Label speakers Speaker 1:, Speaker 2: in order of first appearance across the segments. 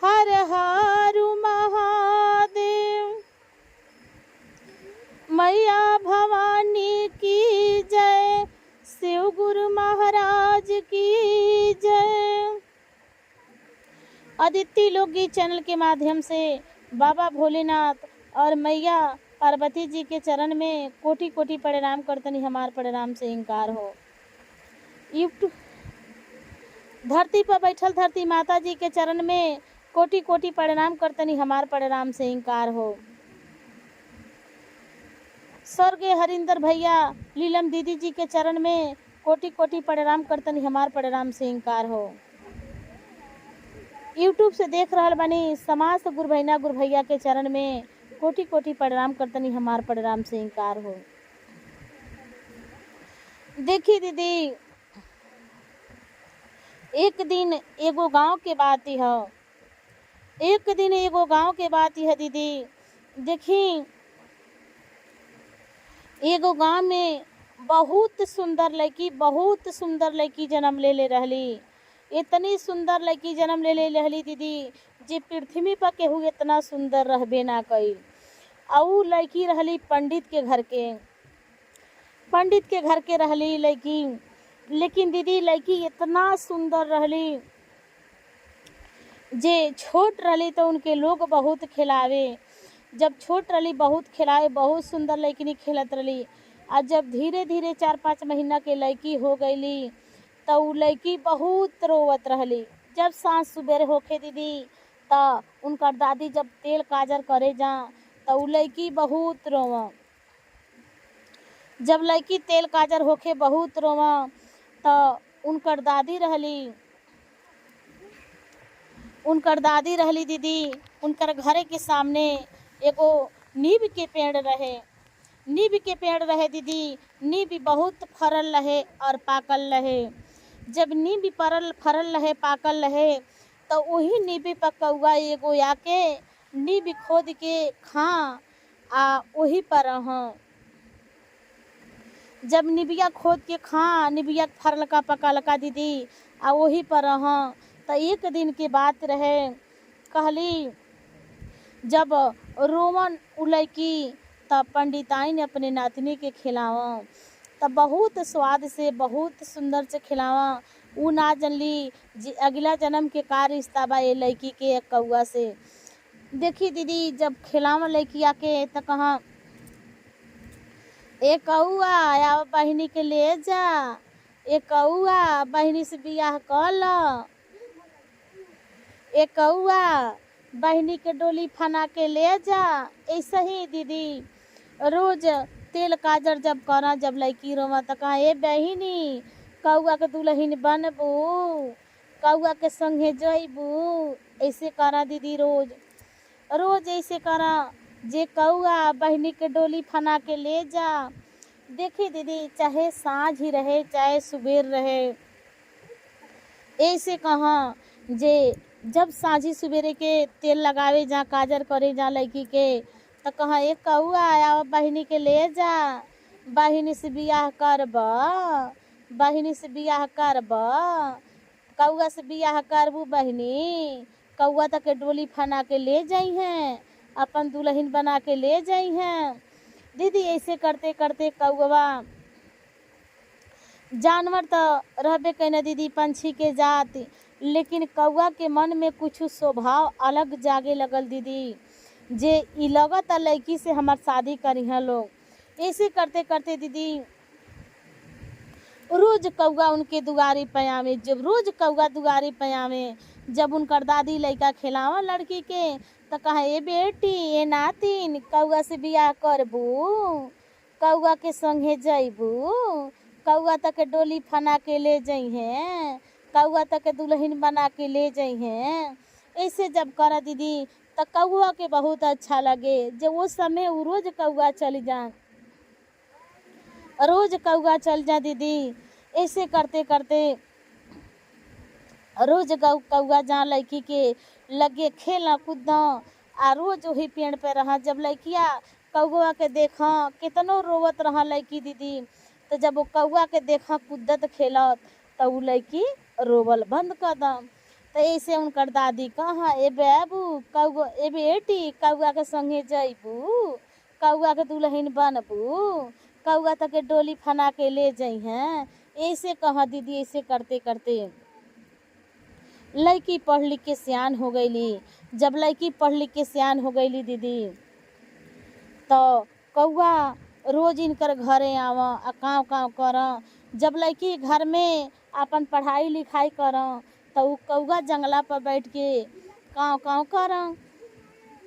Speaker 1: हर हर महादेव। मैया भवानी की जय, शिव गुरु महाराज की जय। अदिति लोकगीत चैनल के माध्यम से बाबा भोलेनाथ और मैया पार्वती जी के चरण में कोटि कोटि प्रणाम करतनी, हमार प्रणाम से इनकार हो। यूट्यूब धरती पर बैठल धरती माता जी के चरण में कोटि कोटि प्रणाम करतनी, हमार प्रणाम से इनकार हो। स्वर्गीय हरिंदर भैया लीलम दीदी जी के चरण में कोटि कोटि प्रणाम करतनी, हमार प्रणाम से इनकार हो। यूट्यूब से देख रहल बनी समाज गुरु बहिना गुरु भैया के चरण में कोटि कोटि प्रणाम करतनी, हमार प्रणाम से इनकार हो। देखी दीदी, एक दिन एगो गांव के बात है, एक दिन एगो गांव के बात है दीदी। देखी एगो गांव में बहुत सुंदर लड़की जन्म ले रहली। इतनी सुंदर लड़की जन्म ले रहली दीदी, जे पृथ्वी पर केहू इतना सुंदर रहबे ना कई। और लड़की रहली पंडित के घर के रहली लड़की। लेकिन दीदी लड़की इतना सुंदर रहली, जे छोट रहली तो उनके लोग बहुत खिलावे। जब छोट रहली बहुत खिलावे, बहुत सुंदर लड़की खेलत रहली। और जब धीरे धीरे 4-5 महीना के लड़की हो गईली तो उ लड़की बहुत रोवत रहली। जब सांझ सुबेरे होखे दीदी तो उनकर दादी जब तेल काजर करे जा तो उ लड़की बहुत रोवा। जब लड़की तेल काजर होखे बहुत रोवा तो उनकर दादी रहली दीदी। उनकर घरे के सामने एगो नीम के पेड़ रहे दीदी। नीम बहुत फरल रहे और पाकल रहे। जब नीम फरल रहे पाकल रहे तो वही नीम पर कौआ एगो आके नीम खोद के खा आ वही पर रह। जब निबिया खोद के खा, निबिया फरल का पकल का दीदी आ वही पर रह। तो एक दिन के बात रहे, कहली जब रोवन उलैकी तब पंडिताई ने अपने नातनी के खिलावा। तब बहुत स्वाद से बहुत सुंदर से खिलावा। उ ना जनली अगला जन्म के का रिश्ता बा ये लड़की के कौआ से। देखी दीदी जब खिलावा लड़किया के तो कहा, ए कौआ या बहिनी के ले जा, ए कौआ बहिनी से बियाह कर ल, ए कौआ बहिनी के डोली फना के ले जा। ऐसे ही दीदी रोज तेल काजर जब करा, जब लड़की रोवा तो कहा, ए बहिनी कौआ के दुल्हन बनबू, कौआ के संगे जइबू। ऐसे करा दीदी, रोज ऐसे करा जे कौआ बहिनी के डोली फना के ले जा। देखी दीदी चाहे साँझ ही रहे चाहे सुबेर रहे, ऐसे कहा जे जब साँझी सुबेरे के तेल लगावे जा, काजर करे जा लड़की के तो कहा, एक कौआ आया बहिनी के ले जा, बहिनी से बियाह करब, बहिनी से बियाह करब, कौआ से बियाह करबू बहिनी, कौआ तक के डोली फना के ले जाई हैं, अपन दुल्हन बना के ले जाई हैं। दीदी ऐसे करते करते कौआ, जानवर तो रहबे कैना दीदी पंछी के जात, लेकिन कौआ के मन में कुछ स्वभाव अलग जागे लगल दीदी, जे ई लगत लड़की से हमार शादी करी हैं लोग। ऐसे करते करते दीदी रोज कौआ उनके दुआरी पे आवे। जब रोज कौआ दुआरी पे आवे, जब उनकर दादी लड़का खिलावा लड़की के तो कहा, ए बेटी ए नातिन कौआ से बियाह करबू, कौआ के संगे जइबू, कौआ तक के डोली फना के ले जई हैं, कौआ तक के दुल्हन बना के ले जई हैं। ऐसे जब करा दीदी तो कौआ के बहुत अच्छा लगे। जब वो समय वो रोज कौआ चल जा दीदी। ऐसे करते करते रोज कौआ जा लड़की के लगे खेला कूदा आ रोज वही पेड़ पे रहा। जब लड़किया कौआ के देखा कितनो रोवत रहा लड़की दीदी, तो जब वो कौआ के देखा कूदत खेलत तो उ लड़की रोवल बंद कर दा। तो ऐसे उनकर दादी कहाँ ए बाबू कौआ ए बेटी कौआ के संगे जइबू, कौआ के दुल्हन बनबू, कौआ तक के डोली फना के ले जई हैं। ऐसे कहाँ दीदी, ऐसे करते करते लड़की पढ़ लिख के सियान हो गईली। जब लड़की पढ़ लिख के सियान हो गईली दीदी, तो कौआ रोज इनकर घरे आव आ काँव काँव कर। जब लड़की घर में अपन पढ़ाई लिखाई कर तो उ कौआ जंगला पर बैठ के काँव काँव कर।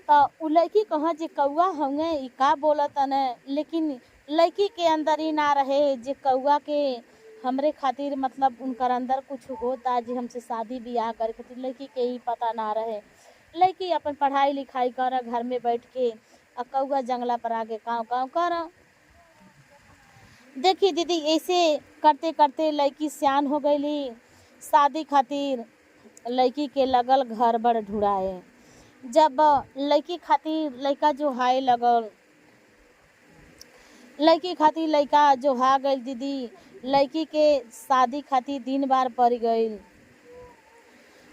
Speaker 1: तो उ लड़की कहाँ जे कौआ होंगे ई का बोलत न, लेकिन लड़की के अंदर ही ना रहे जे कौआ के हमरे खातिर मतलब उनकर अंदर कुछ होता जे हमसे शादी ब्याह करे खातिर, लड़की के ही पता ना रहे। लड़की अपन पढ़ाई लिखाई कर घर में बैठ के आ कौआ जंगला पर आके काँव काँव कर। देखी दीदी ऐसे करते करते लड़की सियान हो गईली। शादी खातिर लड़की के लगल घर बड़ ढूंढाए। जब लड़की खातिर लड़का जो हाय लगल, लड़की खातिर लड़का जो हा गई दीदी, लड़की के शादी खातिर दिन बार पड़ गई।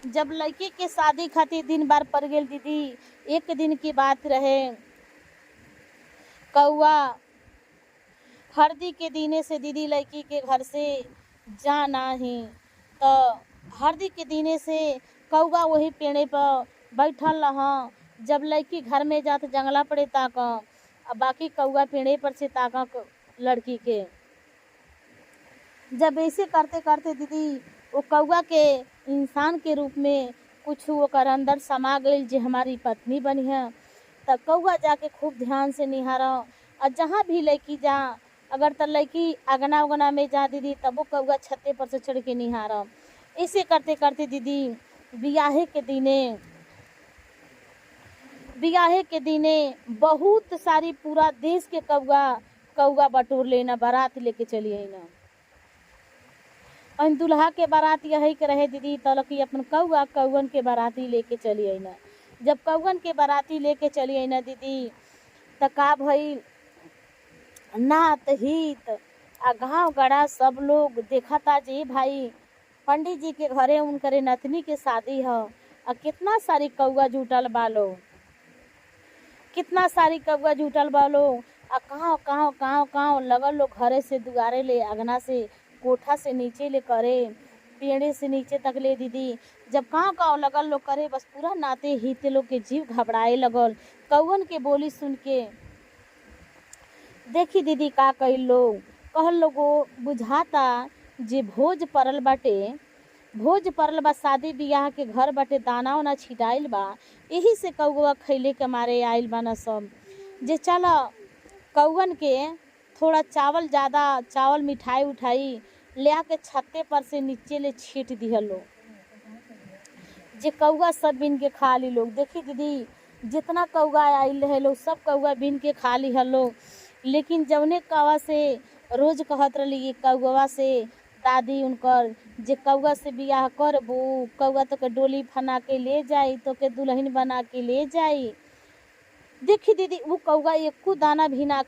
Speaker 1: जब लड़की के शादी खातिर दिन बार पड़ गई दीदी, एक दिन की बात रहे, कौआ हरदी के दिने से दीदी लड़की के घर से जाना ही। तो हरदी के दिने से कौआ वही पेड़े पर बैठल रहा। जब लड़की घर में जात जंगला पड़े ताक, अब बाकी कौआ पेड़े पर से ताक लड़की के। जब ऐसे करते करते दीदी वो कौआ के इंसान के रूप में कुछ ओकर अंदर समा गई जे हमारी पत्नी बनी है। तब कौआ जाके खूब ध्यान से निहारा और जहाँ भी लड़की जा, अगर तो लड़की अगना उगना में जा दीदी तब वो कौआ छत्ते पर से चढ़ के निहारा। ऐसे करते करते दीदी बियाहे के दिने बहुत सारी पूरा देश के कौआ बटोर लेना, बारात लेके चली आई ना। और दुल्हा के बारात यही के रहे दीदी, तलकी अपन कौवन के बाराती लेके चली आई ना। जब कौवन के बाराती लेके चली आई ना दीदी, तो का भइल, नात हित आ गाँव गड़ा सब लोग देखा था जी भाई पंडित जी के घरे उनकरे नतनी के शादी है। और कितना सारी कौआ जुटल बालो, कितना सारी कौआ जुटल बालो। आ काँव लगल लोग घरे से दुआरे ले, अगना से, कोठा से नीचे ले करे, पेड़े से नीचे तक ले दीदी। जब काँव लगल लोग करे, बस पूरा नाते हिते लोग के जीव घबराए लगल कौवन के बोली सुन के। देखी दीदी का कइल लोग, कहल लोगो बुझाता जे भोज परल बा, शादी बियाह के घर बाटे, दाना उना छिटाइल बा, यही से कौआ खैले के मारे आइल बा न सब। जे चल कौवन के थोड़ा चावल मिठाई उठाई ले आके छत्ते पर से नीचे ले छीट दिया लोग, जे कौआ सब बिन के खा ली लोग। देखी दीदी जितना कौआ आइल रहे लोग सब कौआ बिन के खा ली लोग। लेकिन जौने कौआ से रोज कहत रही कौआ से दादी उनकर जे कौआ से बियाह करबू, कौआ तो के डोली फना के ले जाई, तो के दुल्हन बना के ले जाई। देखी दीदी वो कौआ एको दाना भी ना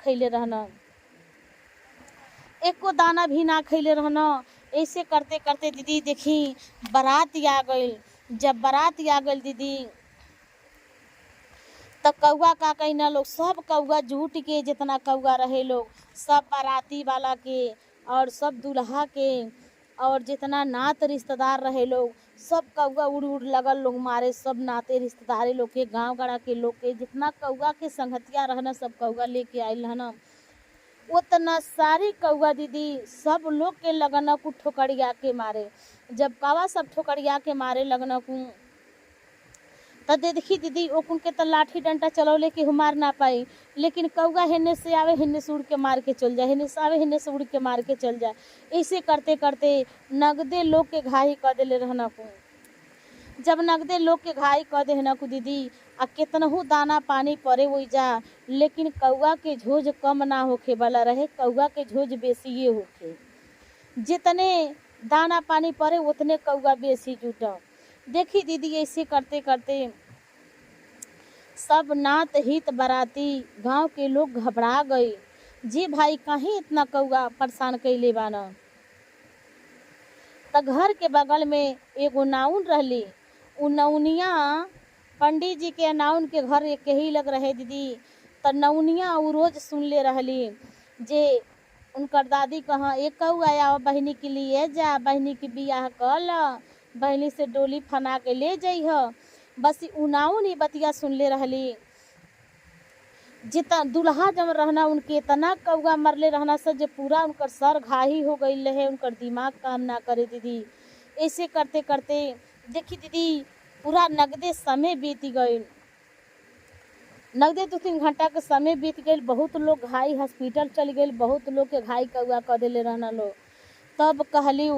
Speaker 1: खैले रहना। ऐसे करते करते दीदी देखी बारात आ गई। जब बारात आ गई दीदी, तो कौआ का कहना लोग, सब कौआ जुट के जितना कौआ रहे लोग, सब बाराती वाला के और सब दुल्हा के और जितना नात रिश्तेदार रहे लोग, सब कौआ उड़ लगल लोग मारे। सब नाते रिश्तेदारी लोग के, गांव गड़ा के लोग के, जितना कौआ के संगतिया रहना सब कौआ लेके आयल रहना। उतना सारी कौआ दीदी सब लोग के लगना को ठोकरिया के मारे। जब कौआ सब ठोकरिया के मारे लगना को, तो देखी दीदी ओकुन के तो लाठी डंटा चलौले के मार ना पाई, लेकिन कौआ हेने से आवे हेने से उड़ के मार के चल जाए, हेने से आवे हेने से उड़ के मार के चल जाए। ऐसे करते करते नगदे लोग के घाई कर देले रहना को। जब नगदे लोग के घाई कर दे ना को दीदी, आ कितनहू दाना पानी पड़े हो जा, लेकिन कौआ के झोज कम ना होखे वाला रहे, कौआ के झोज बेसी होखे। जितने दाना पानी पड़े उतने कौआ बेसी जुटा। देखी दीदी ऐसे करते करते सब नात हित बाराती गांव के लोग घबरा गए, जी भाई कहीं इतना कौआ परेशान कैले बाना। त घर के बगल में एगो नाउन रहली, उ नौनिया पंडित जी के ना उनके घर एक ही लग रहे दीदी। त नौनिया उ रोज सुन ले रहली जे उनकर दादी कहाँ एक कौआ आया बहनी के लिए जा, बहनी के बियाह कल, बहनी से डोली फना के ले जइह। बस उनाउन ही बतिया सुन ले रहली। जितना दुल्हा जब रहना उनके इतना कौआ मरले रहना सर जे पूरा उनकर सर घाही हो गई रहे, उनकर दिमाग काम ना करे दीदी। ऐसे करते करते देखी दीदी पूरा नगदे समय बीत गई, नगदे 2-3 घंटा के समय बीत गई। बहुत लोग घाई हॉस्पिटल चल गए, बहुत लोग के घाई कौआ कर देले रहना लोग। तब कहली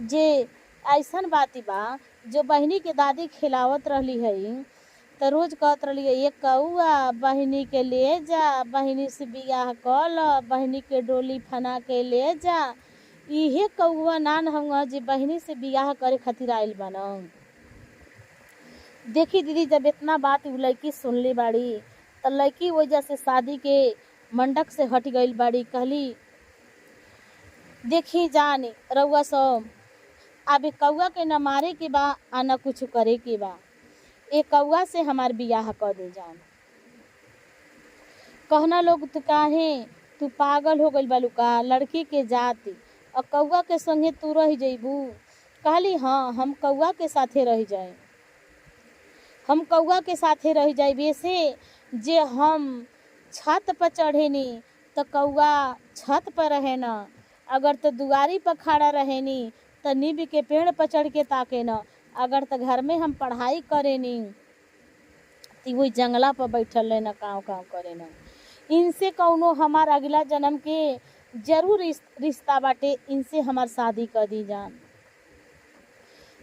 Speaker 1: जे ऐसन बाती बा जो बहनी के दादी खिलावत रहली है तो रोज कहत रहली है एक कौआ बहनी के ले जा, बहनी से बियाह कल, बहनी के डोली फना के ले जा। इहे कौआ नान हुआ जे बहनी से बियाह करे खातिर आइल बन। देखी दीदी जब इतना बात उ लड़की सुन ली बाड़ी तो लड़की वजह से शादी के मंडक से हट गई बाड़ी। कहली देखी जान रउआ सब अब कौआ के न मारे के बा आ न कुछ करे के बा, ए कौआ से हमार बियाह कर दे जान। कहना लोग तू काहे तू पागल हो गई बालू का, लड़की के जाति और कौआ के संगे तू रह जइबू। कहली हाँ हम कौआ के साथे रह जाए, हम कौआ के साथे रह जाए। वैसे जे हम छत पर चढ़ेनी तो कौआ छत पर रहे न, अगर तो दुआरी पर खड़ा रहेनी तो नीम के पेड़ पर चढ़ के ताके न, अगर तो घर में हम पढ़ाई करेनी तो वही जंगला पर बैठल रहे न काम काम करे न। इनसे कौनो हमार अगला जन्म के जरूर रिश्ता बाटे, इनसे हमार शादी कर दी जान।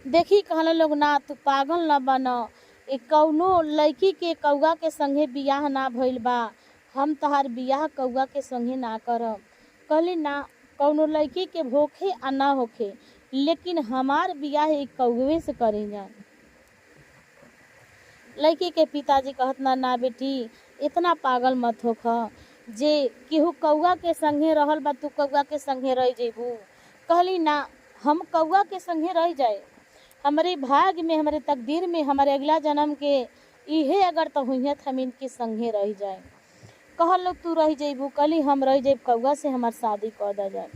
Speaker 1: देखी कहला लोग ना तू पागल न बन, एक कौनो लड़की के कौआ के संगे बियाह ना भइल बा, हम तहार बियाह कौआ के संगे ना करब। कहली ना कौनो लड़की के होखे आ ना होखे, लेकिन हमार बियाह एक कौवे से करी जान। लड़की के पिताजी कहत ना बेटी इतना पागल मत होख, जे केहू कौआ के संगे रहल बा तू कौआ के संगे रह जेबू। कहली ना हम कौआ के संगे रह जाए, हमारे भाग में हमारे तकदीर में हमारे अगला जन्म के इहे अगर तो हुई हम इनके संगे रह जाए। कहल लोग तू रह जेबू, कहली हम रह जेब कौआ से हमार शादी कर दा जाए।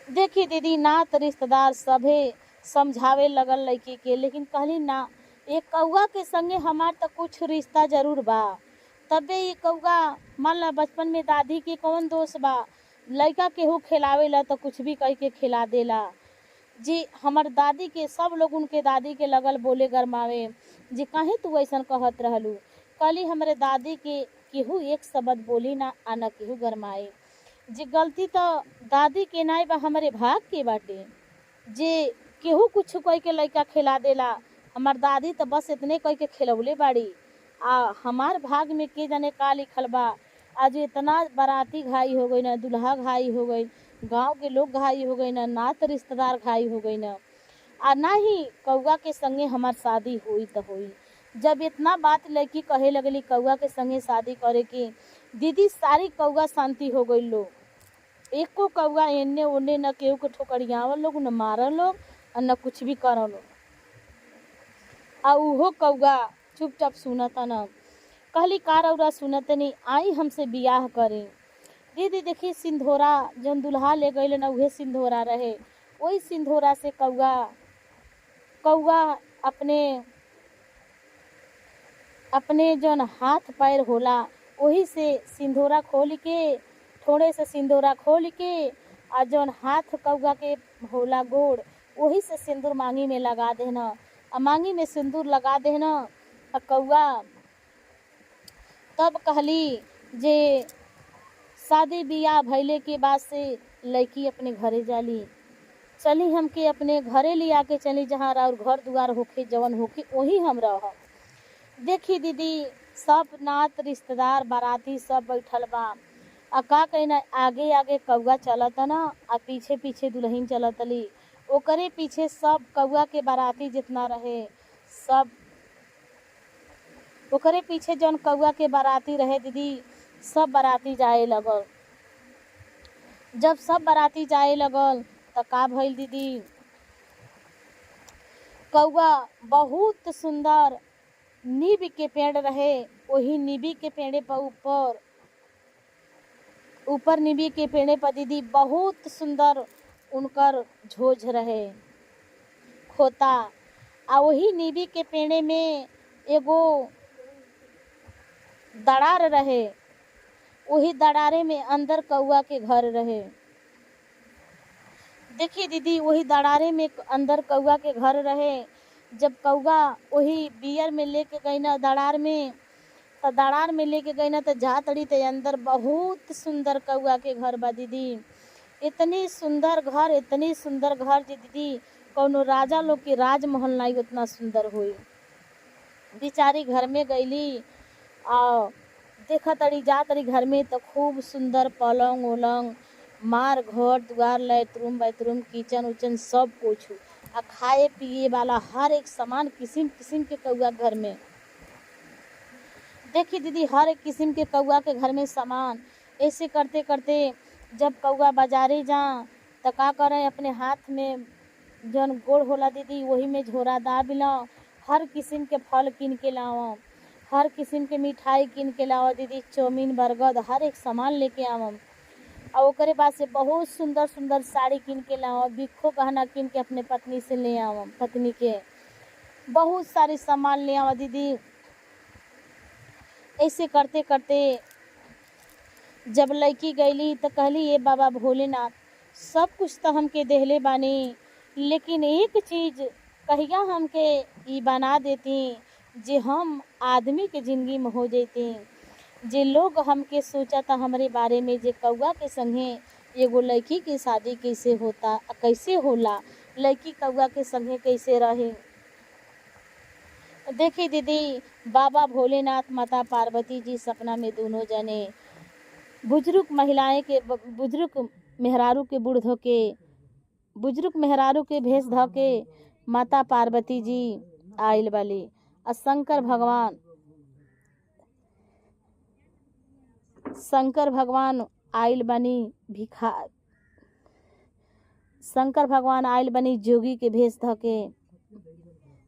Speaker 1: देखी दीदी नात रिश्तेदार सभे समझावे लगल लड़की के, लेकिन कहली ना एक कौआ के संगे हमार तो कुछ रिश्ता जरूर बा। तबे ये कौआ मान ला बचपन में दादी के कौन दोष बा, लड़का केहू खिलावेला तो कुछ भी कह के खिला देला। जी हमार दादी के सब लोग उनके दादी के लगल बोले गरमावे जी काहे तू ऐसा कहत रहलू। कहली हमारे दादी के केहू एक शब्द बोली ना आना केहू गरमाए, जे गलती तो दादी के नाई बा हमारे भाग के बाटे, जे केहू कुछ कह के लड़का खिला देला। हमार दादी तो बस इतने कह के खिलौले बाड़ी, आ हमार भाग में के जाने का लिखल बा। आज इतना बाराती घाई हो गई ना, दुल्हा घाई हो गई, गांव के लोग घाई हो गई ना, नात रिश्तेदार घाई हो गई ना, आ ना ही कौआ के संगे हमार शादी हुई तो हुई। जब इतना बात लड़की कहे लगली कौआ के संगे शादी करे की, दीदी सारी कौआ शांति हो गई लोग, एको कौआ एने ओने न केहू के ठोकरियावल लोग न मारल लोग और न कुछ भी करल लोग, आ उहो कौआ चुपचाप सुनता न। कहली का रउरा सुनत नहीं, आई हमसे बियाह करे। दीदी देखी सिंधोरा जौन दुल्हा ले गई न उहे सिंधोरा रहे, वही सिंधोरा से कौआ अपने जौन हाथ पैर होला वही से सिंधोरा खोल के, थोड़े से सिंदूरा खोल के आ जौन हाथ कौआ के होला गोड़ वही से सिंदूर मांगी में लगा देना, आ मांगी में सिंदूर लगा देना। आ कौआ तब कहली जे शादी बियाह भइले के बाद से लड़की अपने घरे जाली, चली हमके अपने घरे लिया के चली, जहाँ और घर दुआर होके जवन होके वही हम रह। देखी दीदी सब नात रिश्तेदार बाराती सब बैठल बा, आ का कहना आगे आगे कौआ चलत ना आ पीछे पीछे दुल्हन चलतली, ओकरे पीछे सब कौआ के बाराती जितना रहे सब ओकरे पीछे जौन कौआ के बाराती रहे दीदी सब बाराती जाए लगल। जब सब बाराती जाए लगल तो का भइल दीदी, कौआ बहुत सुंदर नीम के पेड़ रहे, वही नीबी के पेड़े पर ऊपर नीबी के पेड़े पर दीदी बहुत सुंदर उनकर झोझ रहे खोता। आ वही नीबी के पेड़े में एगो दरार रहे, वही दरारे में अंदर कौआ के घर रहे। देखिए दीदी वही दरारे में अंदर कौआ के घर रहे। जब कौआ वही बियर में लेके गई ना दरार में, तो दरार में लेके गई ना तो जा तड़ी तो अंदर बहुत सुंदर कौआ के घर बा दीदी। इतनी सुंदर घर, इतनी सुंदर घर जी दीदी, कौनो राजा लोग के राजमहल नहीं उतना सुंदर हुई। बेचारी घर में गईली आ देखा तड़ी जा तड़ी घर में तो खूब सुंदर पलंग उलंग, मार घर द्वार, लेटरूम बाथरूम, किचन उचन सब कुछ, आ खाए पिए वाला हर एक सामान किस्म किस्म के कौआ घर में। देखी दीदी हर एक किस्म के कौआ के घर में सामान। ऐसे करते करते जब कौआ बाजारे जा तो का करे, अपने हाथ में जौन गोड़ होला दीदी वही में झोरा दाब लो, हर किस्म के फल किन के लाओ, हर किस्म के मिठाई किन के लाओ दीदी, चाउमीन बर्गर हर एक सामान लेके आवम। और ओकरे बाद से बहुत सुंदर सुंदर साड़ी किन के लाओ, बिक्खो गहना किन के अपने पत्नी से ले आवम, पत्नी के बहुत सारे सामान ले आवा दीदी। ऐसे करते करते जब लड़की गईली तो कहली, ये बाबा भोलेनाथ सब कुछ तो हमके देहले बानी, लेकिन एक चीज कहिया हमके ई बना देती जे हम आदमी के जिंदगी में हो जैती। जे लोग हमके सोचा था हमारे बारे में, जे कौआ के संगे एगो लड़की की शादी कैसे होता, कैसे होला, लड़की कौआ के संगे कैसे रहे। देखी दीदी बाबा भोलेनाथ माता पार्वती जी सपना में दोनों जने बुजुर्ग महिलाएं के, बुजुर्ग मेहरारू के बूढ़ धोके, बुजुर्ग मेहरारू के भेष धोके माता पार्वती जी आइल वाली। और शंकर भगवान आइल बनी शंकर भगवान आइल बनी जोगी के भेष धके।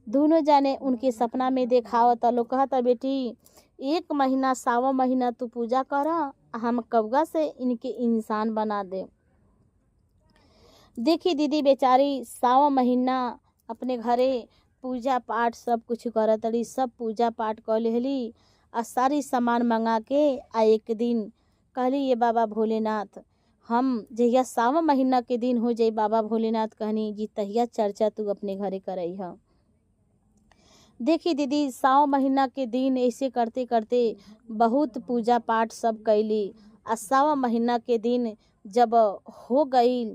Speaker 1: दोनों जाने उनके सपना में देखावत। लोग कहता, बेटी 1 महीना 1.25 महीना तू पूजा करा, हम कौआ से इनके इंसान बना दे। देखी दीदी बेचारी 1.25 महीना अपने घरे पूजा पाठ सब कुछ करत रही, सब पूजा पाठ कर लेली और सारी सामान मंगा के। आ एक दिन कहली, ये बाबा भोलेनाथ हम जहिया 1.25 महीना के दिन हो जाई, बाबा भोलेनाथ कहनी जी तहिया चर्चा तू अपने घरे करई है। देखी दीदी 1.25 महीना के दिन ऐसे करते करते बहुत पूजा पाठ सब कैली। आ 1.25 महीना के दिन जब हो गई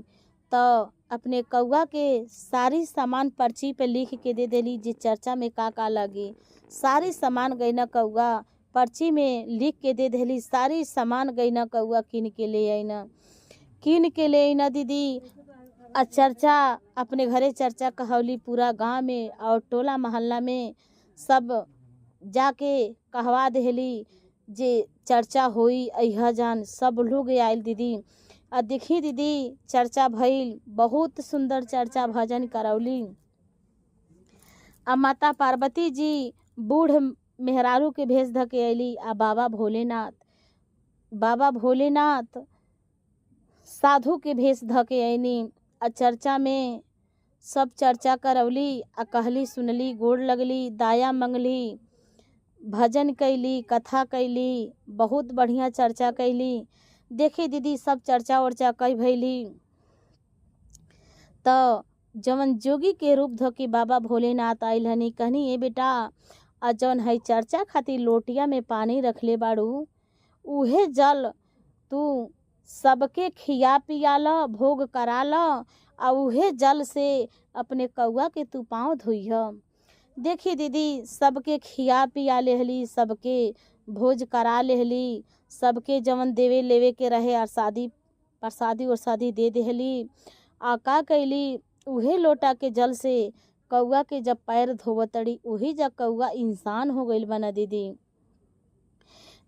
Speaker 1: तो अपने कौआ के सारी सामान पर्ची पे लिख के दे देली, जे चर्चा में का लगी। सारी सामान गईना कौआ पर्ची में लिख के दे देली, सारी सामान गईना कौआ किन के ले आईना दीदी। आ चर्चा अपने घरे चर्चा कहौली पूरा गांव में और टोला मोहल्ला में सब जाके कहवा देली जे चर्चा होई अइहा जान। सब लोग आयल दीदी। आ देखी दीदी चर्चा भइल, बहुत सुंदर चर्चा भजन करौली। आ माता पार्वती जी बूढ़ मेहरारू के भेष धके अली। आ बाबा भोलेनाथ साधु के भेष धके आईनी। आ चर्चा में सब चर्चा करौली। आ कहली सुनली, गोड़ लगली, दाया मंगली, भजन कैली, कथा कैली, बहुत बढ़िया चर्चा कैली। देखी दीदी सब चर्चा वर्चा कई भैली तो जवन जोगी के रूप धोके बाबा भोलेनाथ आइल हनी। कहनी, ए बेटा आ जौन है चर्चा खातिर लोटिया में पानी रखले बाड़ू, उहे जल तू सबके खिया पिया ल, भोग करा ल, आ उहे जल से अपने कौआ के तू पाँव धोइह। देखी दीदी सबके खिया पिया लेहली, सबके भोज करा लेहली, सबके जवन देवे लेवे के रहे प्रसादी दे देहली। आ का कैली, उहे लोटा के जल से कौआ के जब पैर धोवतड़ी, वही जब कौआ इंसान हो गइल बना दीदी।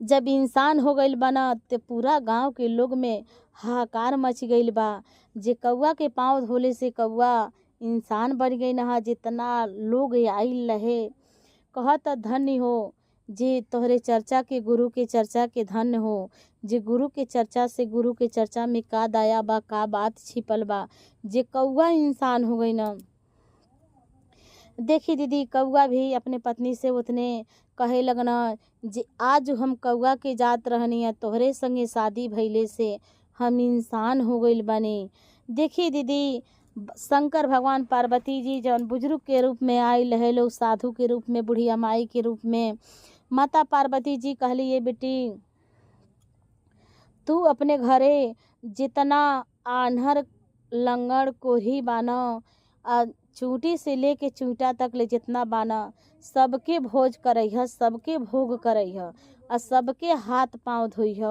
Speaker 1: जब इंसान हो गइल बना तो पूरा गांव के लोग में हाहाकार मच गइल बा, जे कौआ के पाँव धोले से कौआ इंसान बन गई न। जितना लोग आइल रहे कहत धन्य हो जे तोहरे चर्चा के, गुरु के चर्चा के धन्य हो। जे गुरु के चर्चा से, गुरु के चर्चा में का दया बा, का बात छिपल बा, जे कौआ इंसान हो गई न। देखी दीदी, कौआ भी अपने पत्नी से उतने कहे लगना जे आज हम कौआ के जात रहनी है, तोहरे संगे शादी भइले से हम इंसान हो गइल बानी। देखी दीदी, शंकर भगवान पार्वती जी जौन बुजुर्ग के रूप में आयल है, लोग साधु के रूप में, बुढ़िया माई के रूप में, माता पार्वती जी कहली ये बेटी तू अपने घरे जितना आन्हर लंगड़ कोढ़ी बाना, चूंटी से लेके चूंटा तक ले जितना बाना, सबके भोज करैह, सबके भोग करैह, और सबके हाथ पाँव धोइह।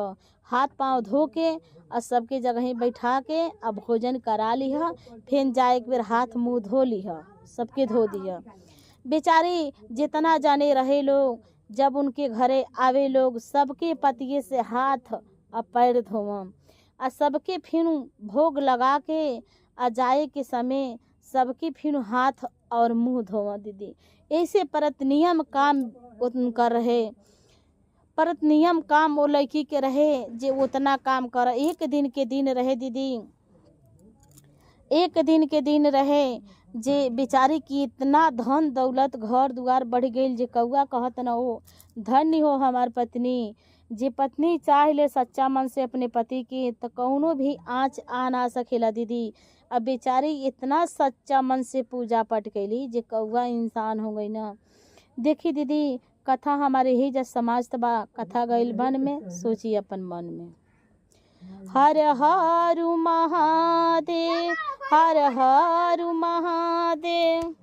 Speaker 1: हाथ पाँव धो के और सबके जगह बैठा के अब भोजन करा लिह। फिर जाए एक बेर हाथ मुँह धो लिह, सबके धो दिह। बेचारी जितना जाने रहे लोग, जब उनके घरे आवे लोग, सबके पतिये से हाथ और पैर धोवम, और सबके फिर भोग लगा के आ जाए के समय सबके फिर हाथ और मुंह धोवा दीदी। ऐसे परत नियम काम उनकर रहे, परत नियम काम वो लड़की के रहे जे उतना काम कर। एक दिन के दिन रहे दीदी, एक दिन के दिन रहे जे बेचारी की इतना धन दौलत घर दुआर बढ़ गई जे कौआ कहत न हो धन्य हो हमार पत्नी। जे पत्नी चाह ले सच्चा मन से अपने पति की तो कौनो भी आँच आ ना सकेला दीदी। अब बेचारी इतना सच्चा मन से पूजा पाठ कैली जे कौआ इंसान हो गई ना। देखी दीदी, कथा हमारे ही जब समाज तबा कथा गईल बन में, सोची अपन मन में। हर हर महादेव, हर हर महादेव।